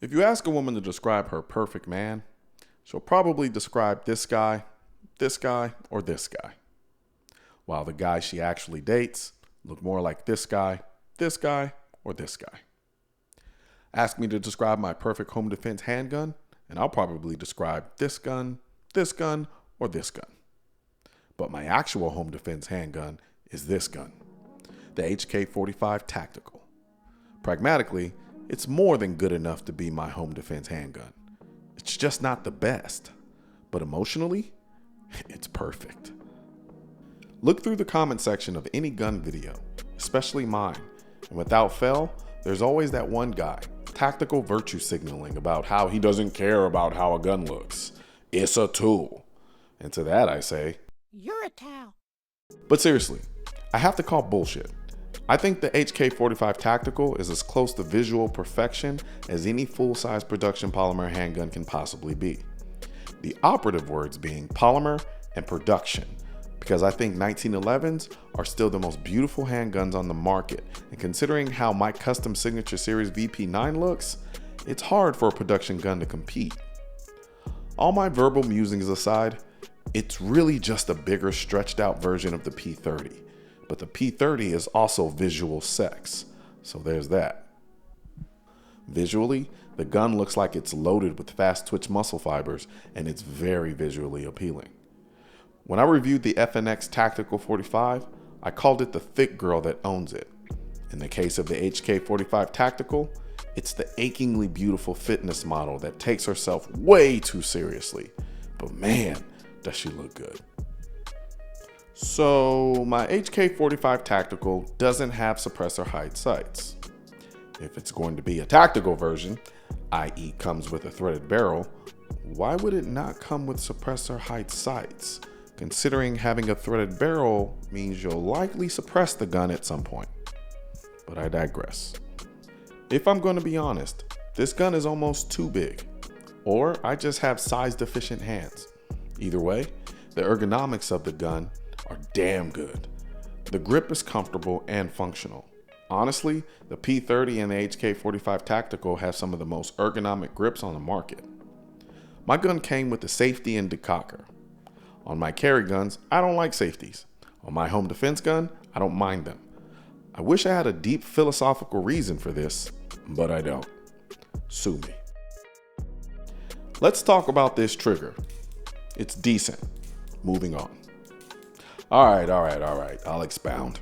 If you ask a woman to describe her perfect man, she'll probably describe this guy, or this guy. While the guys she actually dates look more like this guy, or this guy. Ask me to describe my perfect home defense handgun, and I'll probably describe this gun, or this gun. But my actual home defense handgun is this gun, the HK45 Tactical. Pragmatically, it's more than good enough to be my home defense handgun. It's just not the best. But emotionally, it's perfect. Look through the comment section of any gun video, especially mine, and without fail, there's always that one guy, tactical virtue signaling about how he doesn't care about how a gun looks. It's a tool. And to that I say, you're a towel. But seriously, I have to call bullshit. I think the HK45 Tactical is as close to visual perfection as any full-size production polymer handgun can possibly be. The operative words being polymer and production, because I think 1911s are still the most beautiful handguns on the market, and considering how my custom Signature Series VP9 looks, it's hard for a production gun to compete. All my verbal musings aside, it's really just a bigger stretched out version of the P30. But the P30 is also visual sex, so there's that. Visually, the gun looks like it's loaded with fast twitch muscle fibers, and it's very visually appealing. When I reviewed the FNX Tactical 45, I called it the thick girl that owns it. In the case of the HK45 Tactical, it's the achingly beautiful fitness model that takes herself way too seriously. But man, does she look good. So my HK45 Tactical doesn't have suppressor height sights. If it's going to be a tactical version, i.e. comes with a threaded barrel, why would it not come with suppressor height sights, considering having a threaded barrel means you'll likely suppress the gun at some point? But I digress. If I'm going to be honest, this gun is almost too big, or I just have size deficient hands. Either way, the ergonomics of the gun are damn good. The grip is comfortable and functional. Honestly, the P30 and the HK45 Tactical have some of the most ergonomic grips on the market. My gun came with the safety and decocker. On my carry guns, I don't like safeties. On my home defense gun, I don't mind them. I wish I had a deep philosophical reason for this, but I don't. Sue me. Let's talk about this trigger. It's decent. Moving on. All right, I'll expound.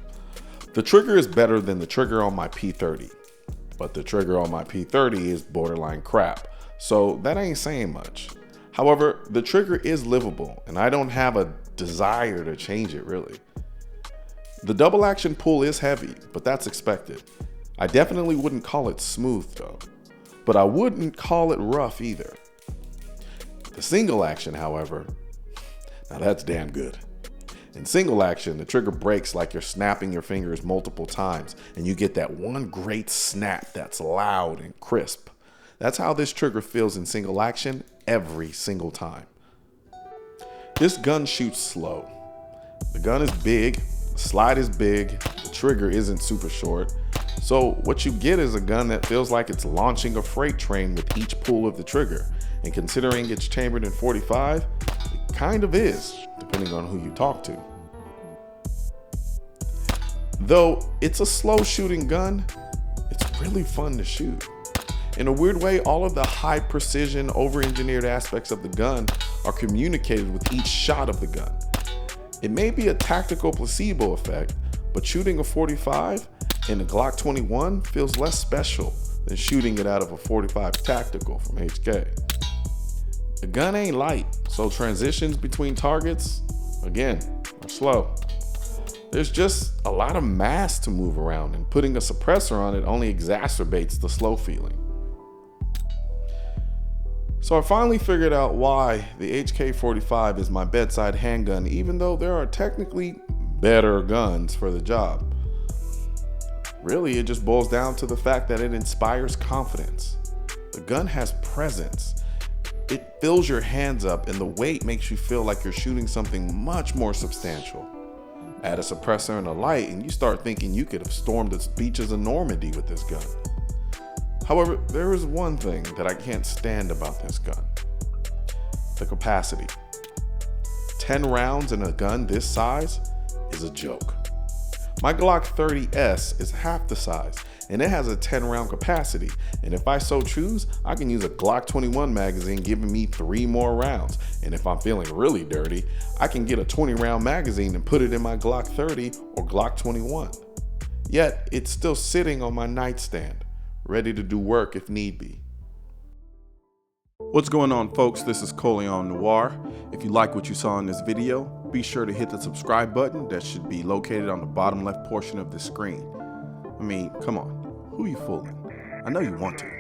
The trigger is better than the trigger on my P30, but the trigger on my P30 is borderline crap, so that ain't saying much. However, the trigger is livable, and I don't have a desire to change it really. The double action pull is heavy, but that's expected. I definitely wouldn't call it smooth though, but I wouldn't call it rough either. The single action, however, now that's damn good. In single action, the trigger breaks like you're snapping your fingers multiple times, and you get that one great snap that's loud and crisp. That's how this trigger feels in single action every single time. This gun shoots slow. The gun is big, the slide is big, the trigger isn't super short. So what you get is a gun that feels like it's launching a freight train with each pull of the trigger. And considering it's chambered in 45, it kind of is, depending on who you talk to. Though it's a slow shooting gun, it's really fun to shoot. In a weird way, all of the high precision, over-engineered aspects of the gun are communicated with each shot of the gun. It may be a tactical placebo effect, but shooting a 45 in a Glock 21 feels less special than shooting it out of a 45 Tactical from HK. The gun ain't light, so transitions between targets, again, are slow. There's just a lot of mass to move around, and putting a suppressor on it only exacerbates the slow feeling. So I finally figured out why the HK45 is my bedside handgun, even though there are technically better guns for the job. Really, it just boils down to the fact that it inspires confidence. The gun has presence. It fills your hands up, and the weight makes you feel like you're shooting something much more substantial. Add a suppressor and a light, and you start thinking you could have stormed the beaches of Normandy with this gun. However, there is one thing that I can't stand about this gun. The capacity. 10 rounds in a gun this size is a joke. My Glock 30S is half the size, and it has a 10 round capacity, and if I so choose, I can use a Glock 21 magazine giving me 3 more rounds, and if I'm feeling really dirty, I can get a 20 round magazine and put it in my Glock 30 or Glock 21. Yet, it's still sitting on my nightstand, ready to do work if need be. What's going on, folks? This is Colion Noir. If you like what you saw in this video, be sure to hit the subscribe button that should be located on the bottom left portion of the screen. I mean, come on, who you fooling? I know you want to.